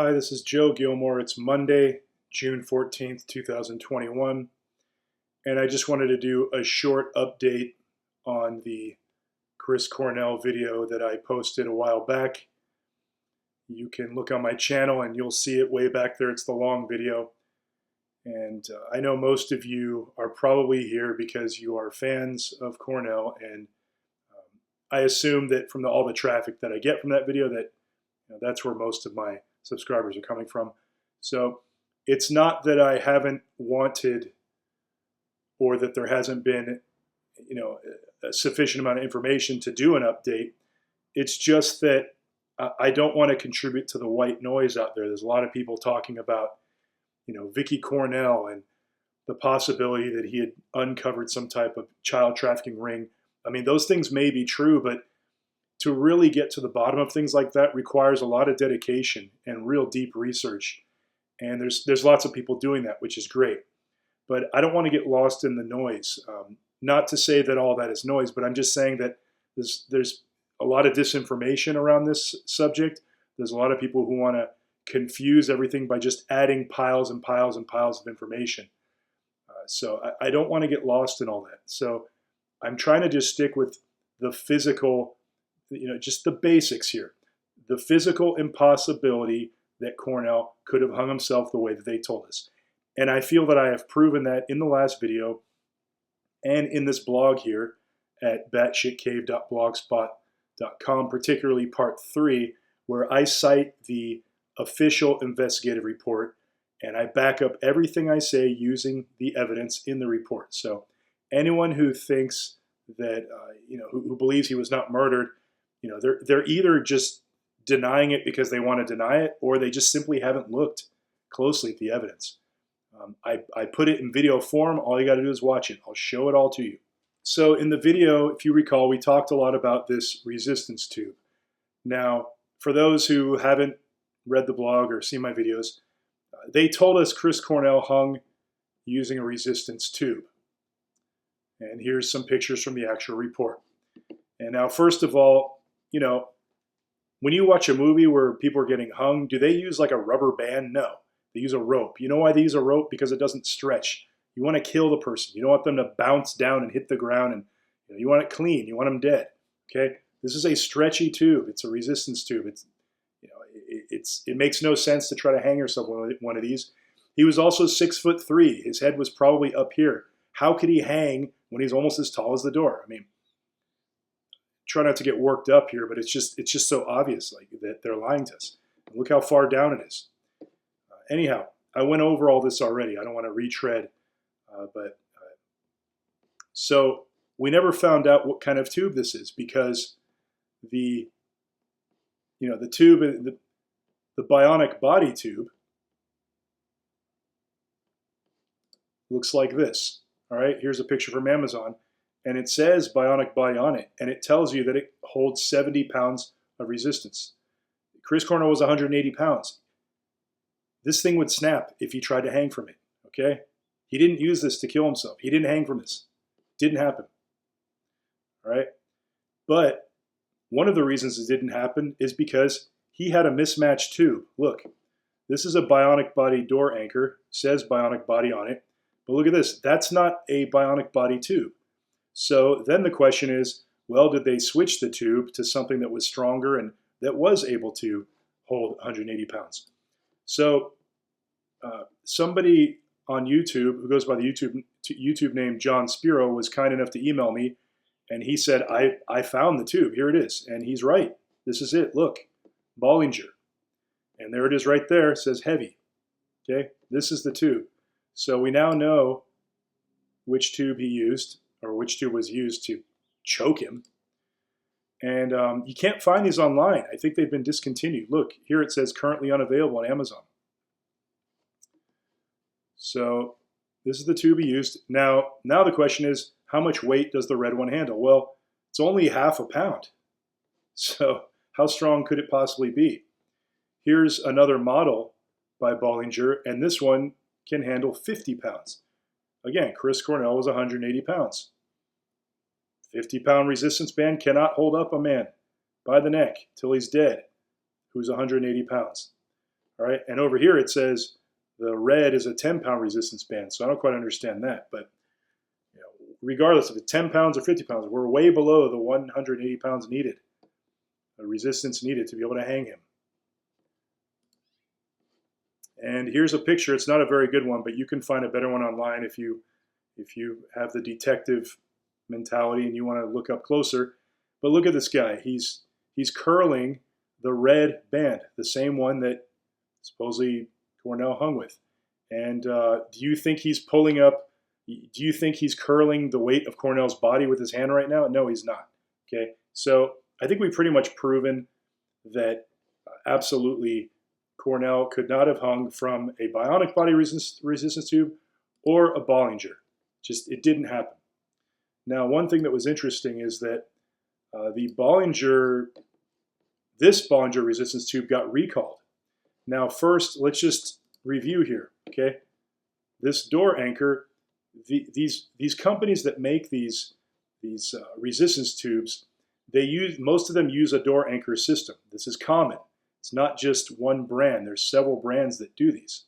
Hi, this is Joe Gilmore. It's Monday, June 14th, 2021, and I just wanted to do a short update on the Chris Cornell video that I posted a while back. You can look on my channel and you'll see it way back there. It's the long video. And I know most of you are probably here because you are fans of Cornell, and I assume that from all the traffic that I get from that video that that's where most of my subscribers are coming from. So it's not that I haven't wanted or that there hasn't been, a sufficient amount of information to do an update. It's just that I don't want to contribute to the white noise out there. There's a lot of people talking about, Vicky Cornell and the possibility that he had uncovered some type of child trafficking ring. I mean, those things may be true, but to really get to the bottom of things like that requires a lot of dedication and real deep research. And there's lots of people doing that, which is great. But I don't want to get lost in the noise. Not to say that all that is noise, but I'm just saying that there's a lot of disinformation around this subject. There's a lot of people who want to confuse everything by just adding piles and piles and piles of information. So I don't want to get lost in all that. So I'm trying to just stick with the physical, just the basics here. The physical impossibility that Cornell could have hung himself the way that they told us. And I feel that I have proven that in the last video and in this blog here at batshitcave.blogspot.com, particularly part 3, where I cite the official investigative report and I back up everything I say using the evidence in the report. So anyone who thinks that, who believes he was not murdered, they're either just denying it because they want to deny it, or they just simply haven't looked closely at the evidence. I put it in video form. All you got to do is watch it. I'll show it all to you. So in the video, if you recall, we talked a lot about this resistance tube. Now, for those who haven't read the blog or seen my videos, they told us Chris Cornell hung using a resistance tube. And here's some pictures from the actual report. And now, first of all, when you watch a movie where people are getting hung, do they use like a rubber band? No, they use a rope. You know why they use a rope? Because it doesn't stretch. You want to kill the person. You don't want them to bounce down and hit the ground, and you want it clean. You want them dead. Okay, this is a stretchy tube. It's a resistance tube. It makes no sense to try to hang yourself with one of these. He was also 6'3". His head was probably up here. How could he hang when he's almost as tall as the door? I mean, try not to get worked up here, but it's just so obvious, like, that they're lying to us. Look how far down it is. Anyhow, I went over all this already. I don't want to retread, so we never found out what kind of tube this is, because the tube, the bionic body tube looks like this. All right, here's a picture from Amazon, and it says bionic body on it, and it tells you that it holds 70 pounds of resistance. Chris Cornell was 180 pounds. This thing would snap if he tried to hang from it, okay? He didn't use this to kill himself. He didn't hang from this. Didn't happen, all right? But one of the reasons it didn't happen is because he had a mismatched tube. Look, this is a bionic body door anchor, says bionic body on it, but look at this. That's not a bionic body tube. So then the question is, well, did they switch the tube to something that was stronger and that was able to hold 180 pounds? So somebody on YouTube who goes by the YouTube name John Spiro was kind enough to email me, and he said, I found the tube. Here it is. And he's right. This is it. Look, Bollinger. And there it is right there. It says heavy. Okay, this is the tube. So we now know which tube he used, or which tube was used to choke him. And you can't find these online. I think they've been discontinued. Look, here it says currently unavailable on Amazon. So this is the tube he used. Now the question is, how much weight does the red one handle? Well, it's only half a pound. So how strong could it possibly be? Here's another model by Bollinger, and this one can handle 50 pounds. Again, Chris Cornell was 180 pounds. 50-pound resistance band cannot hold up a man by the neck till he's dead who's 180 pounds. All right, and over here it says the red is a 10-pound resistance band, so I don't quite understand that. But regardless if it's 10 pounds or 50 pounds, we're way below the 180 pounds needed, the resistance needed to be able to hang him. And here's a picture. It's not a very good one, but you can find a better one online if you have the detective mentality and you want to look up closer. But look at this guy. He's curling the red band, the same one that supposedly Cornell hung with. And do you think he's pulling up? Do you think he's curling the weight of Cornell's body with his hand right now? No, he's not. Okay, so I think we've pretty much proven that absolutely Cornell could not have hung from a bionic body resistance tube or a Bollinger. Just, it didn't happen. Now, one thing that was interesting is that this Bollinger resistance tube got recalled. Now, first, let's just review here, okay? This door anchor, these companies that make these resistance tubes, most of them use a door anchor system. This is common. It's not just one brand. There's several brands that do these.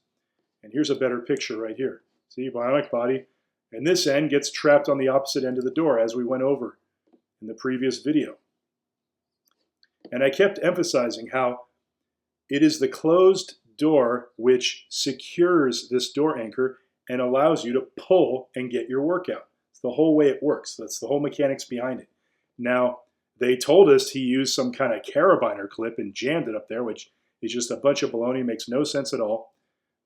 And here's a better picture right here. See, bionic body. And this end gets trapped on the opposite end of the door, as we went over in the previous video. And I kept emphasizing how it is the closed door which secures this door anchor and allows you to pull and get your workout. It's the whole way it works. That's the whole mechanics behind it. Now, they told us he used some kind of carabiner clip and jammed it up there, which is just a bunch of baloney, makes no sense at all,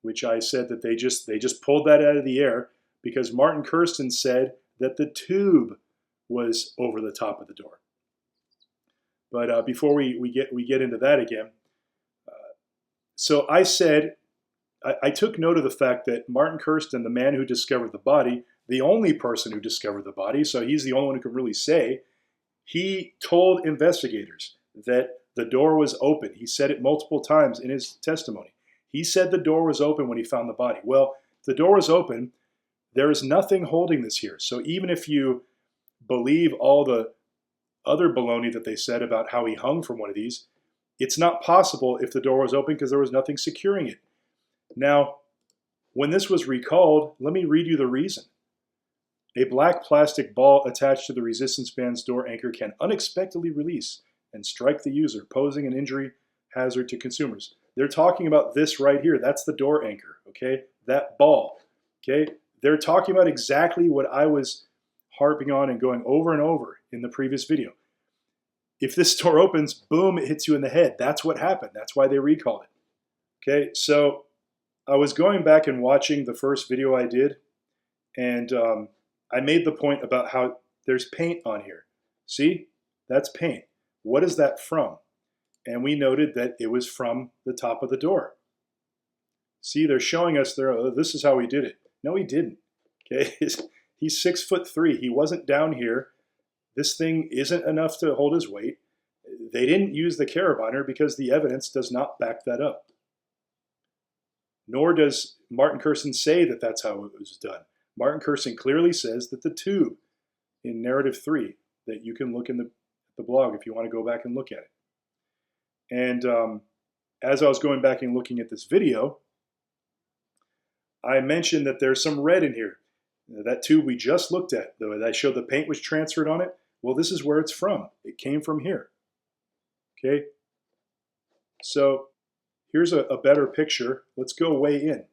which I said that they just pulled that out of the air because Martin Kirsten said that the tube was over the top of the door. But before we get into that again, so I said, I took note of the fact that Martin Kirsten, the man who discovered the body, the only person who discovered the body, so he's the only one who can really say, he told investigators that the door was open. He said it multiple times in his testimony. He said the door was open when he found the body. Well, if the door was open, there is nothing holding this here. So even if you believe all the other baloney that they said about how he hung from one of these, it's not possible if the door was open because there was nothing securing it. Now, when this was recalled, let me read you the reason. A black plastic ball attached to the resistance band's door anchor can unexpectedly release and strike the user, posing an injury hazard to consumers. They're talking about this right here. That's the door anchor, okay? That ball, okay? They're talking about exactly what I was harping on and going over and over in the previous video. If this door opens, boom, it hits you in the head. That's what happened. That's why they recalled it. Okay, so I was going back and watching the first video I did, and I made the point about how there's paint on here. See? That's paint. What is that from? And we noted that it was from the top of the door. See, they're showing us there, oh, this is how he did it. No, he didn't. Okay, he's 6'3". He wasn't down here. This thing isn't enough to hold his weight. They didn't use the carabiner because the evidence does not back that up. Nor does Martin Kirsten say that that's how it was done. Martin Kirsten clearly says that the tube in narrative 3, that you can look in the blog if you want to go back and look at it. And as I was going back and looking at this video, I mentioned that there's some red in here. That tube we just looked at, though, that showed the paint was transferred on it. Well, this is where it's from. It came from here. Okay? So here's a better picture. Let's go way in,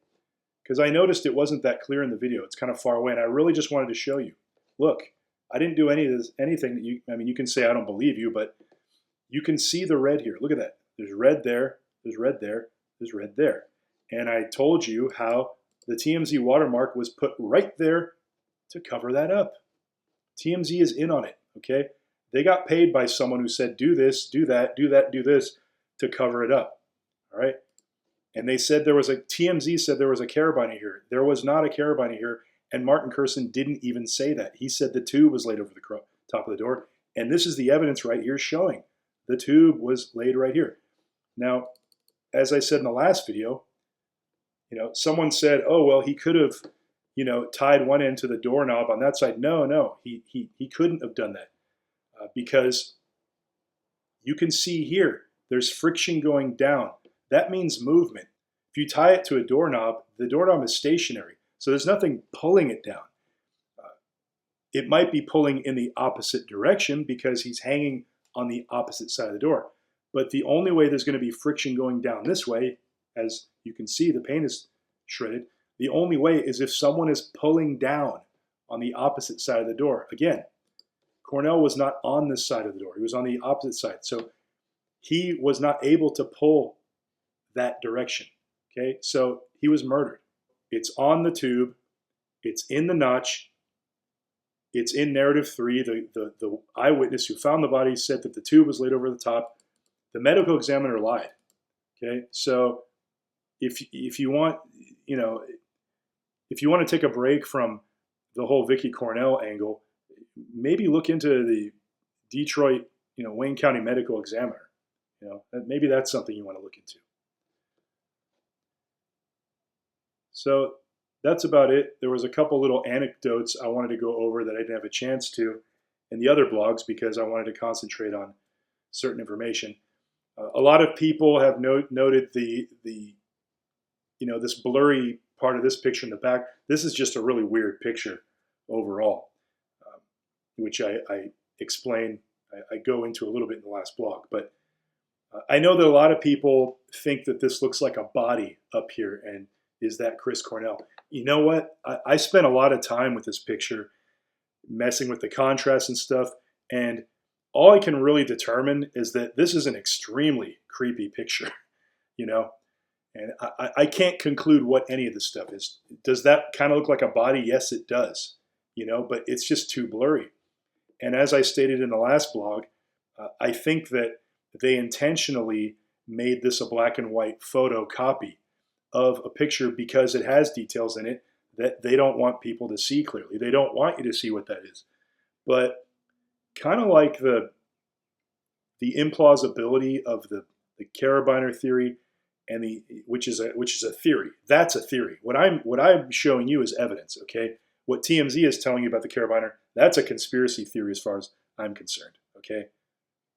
because I noticed it wasn't that clear in the video. It's kind of far away, and I really just wanted to show you. Look, I didn't do anything that you can say I don't believe you, but you can see the red here. Look at that. There's red there, there's red there, there's red there. And I told you how the TMZ watermark was put right there to cover that up. TMZ is in on it, okay? They got paid by someone who said, do this, do that, do that, do this, to cover it up, all right? And they said TMZ said there was a carabiner here. There was not a carabiner here, and Martin Kirsten didn't even say that. He said the tube was laid over the top of the door, and this is the evidence right here showing the tube was laid right here. Now, as I said in the last video, someone said, oh, well, he could have, tied one end to the doorknob on that side. No, he couldn't have done that because you can see here, there's friction going down. That means movement. If you tie it to a doorknob, the doorknob is stationary, so there's nothing pulling it down. It might be pulling in the opposite direction because he's hanging on the opposite side of the door. But the only way there's going to be friction going down this way, as you can see, the paint is shredded. The only way is if someone is pulling down on the opposite side of the door. Again, Cornell was not on this side of the door. He was on the opposite side. So he was not able to pull that direction. Okay, so he was murdered. It's on the tube. It's in the notch. It's in narrative 3. The eyewitness who found the body said that the tube was laid over the top. The medical examiner lied. Okay, so if you want, if you want to take a break from the whole Vicky Cornell angle, maybe look into the Detroit, Wayne County Medical Examiner. Maybe that's something you want to look into. So that's about it. There was a couple little anecdotes I wanted to go over that I didn't have a chance to in the other blogs because I wanted to concentrate on certain information. A lot of people have noted the this blurry part of this picture in the back. This is just a really weird picture overall, which I explain. I go into a little bit in the last blog, but I know that a lot of people think that this looks like a body up here, and is that Chris Cornell? You know what? I spent a lot of time with this picture, messing with the contrast and stuff, and all I can really determine is that this is an extremely creepy picture, and I can't conclude what any of this stuff is. Does that kind of look like a body? Yes, it does, but it's just too blurry. And as I stated in the last blog, I think that they intentionally made this a black and white photocopy of a picture because it has details in it that they don't want people to see clearly. They don't want you to see what that is. But kind of like the implausibility of the carabiner theory and which is a theory. That's a theory. What I'm showing you is evidence, okay? What TMZ is telling you about the carabiner, that's a conspiracy theory as far as I'm concerned, okay?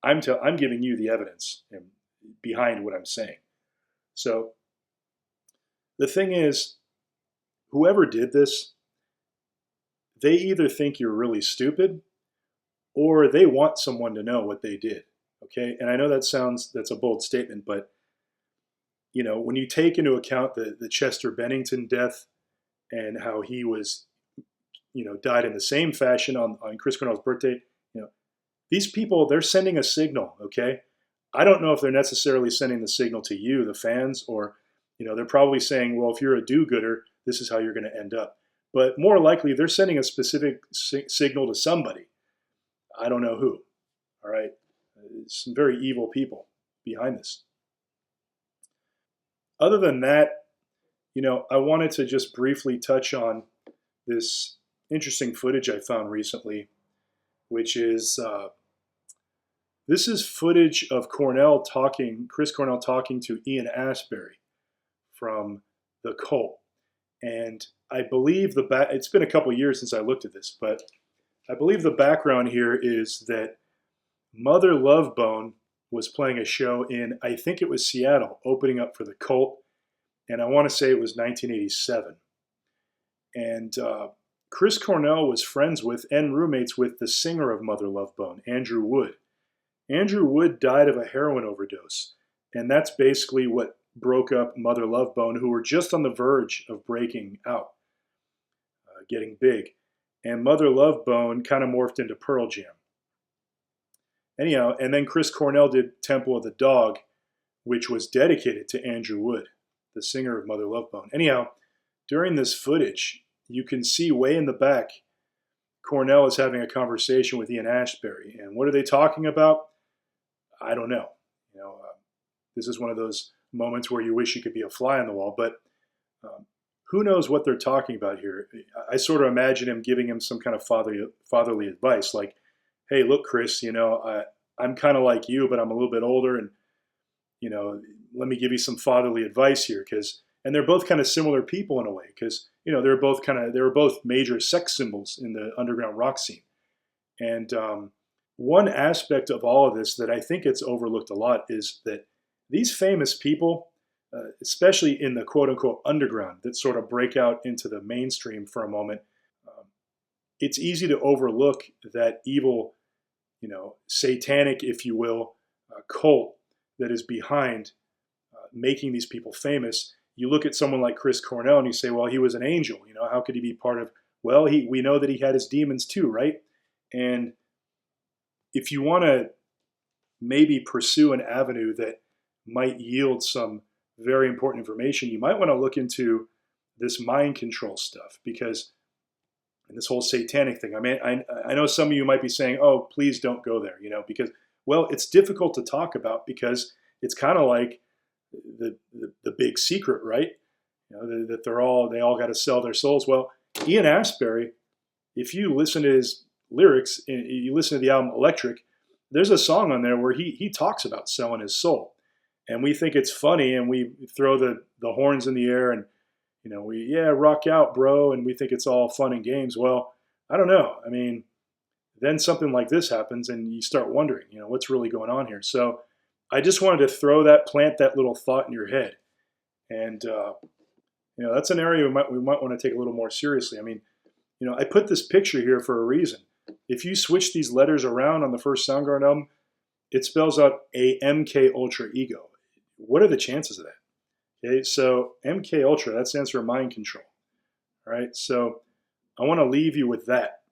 I'm giving you the evidence behind what I'm saying. So the thing is, whoever did this, they either think you're really stupid or they want someone to know what they did, okay? And I know that's a bold statement, but when you take into account the Chester Bennington death and how he was, died in the same fashion on Chris Cornell's birthday, these people, they're sending a signal, okay? I don't know if they're necessarily sending the signal to you, the fans, or, they're probably saying, well, if you're a do-gooder, this is how you're going to end up. But more likely, they're sending a specific signal to somebody. I don't know who, all right? Some very evil people behind this. Other than that, I wanted to just briefly touch on this interesting footage I found recently, which is this is footage of Chris Cornell talking to Ian Astbury from the cult. And I believe it's been a couple years since I looked at this, but I believe the background here is that Mother Love Bone was playing a show in, I think it was Seattle, opening up for the cult. And I want to say it was 1987. And Chris Cornell was friends with and roommates with the singer of Mother Love Bone, Andrew Wood. Andrew Wood died of a heroin overdose. And that's basically what broke up Mother Love Bone, who were just on the verge of breaking out, getting big. And Mother Love Bone kind of morphed into Pearl Jam. Anyhow, and then Chris Cornell did Temple of the Dog, which was dedicated to Andrew Wood, the singer of Mother Love Bone. Anyhow, during this footage, you can see way in the back, Cornell is having a conversation with Ian Astbury. And what are they talking about? I don't know. This is one of those moments where you wish you could be a fly on the wall, but who knows what they're talking about here? I sort of imagine him giving him some kind of fatherly advice, like, hey, look, Chris, I'm kind of like you, but I'm a little bit older, and let me give you some fatherly advice here, and they're both kind of similar people in a way, because they were both major sex symbols in the underground rock scene. And one aspect of all of this that I think it's overlooked a lot is that these famous people, especially in the quote-unquote underground that sort of break out into the mainstream for a moment, it's easy to overlook that evil, satanic, if you will, cult that is behind making these people famous. You look at someone like Chris Cornell and you say, well, he was an angel. How could he be part of? Well, we know that he had his demons too, right? And if you want to maybe pursue an avenue that might yield some very important information, you might want to look into this mind control stuff, because and this whole satanic thing. I mean, I know some of you might be saying, oh, please don't go there, because, well, it's difficult to talk about because it's kind of like the big secret, right? That they all got to sell their souls. Well, Ian Astbury, if you listen to his lyrics, you listen to the album Electric, there's a song on there where he talks about selling his soul. And we think it's funny, and we throw the horns in the air, and rock out, bro, and we think it's all fun and games. Well, I don't know. I mean, then something like this happens, and you start wondering, what's really going on here. So I just wanted to plant that little thought in your head, and that's an area we might want to take a little more seriously. I mean, I put this picture here for a reason. If you switch these letters around on the first Soundgarden album, it spells out a MK Ultra ego. What are the chances of that? Okay, so MK Ultra, that stands for mind control. All right, so I want to leave you with that.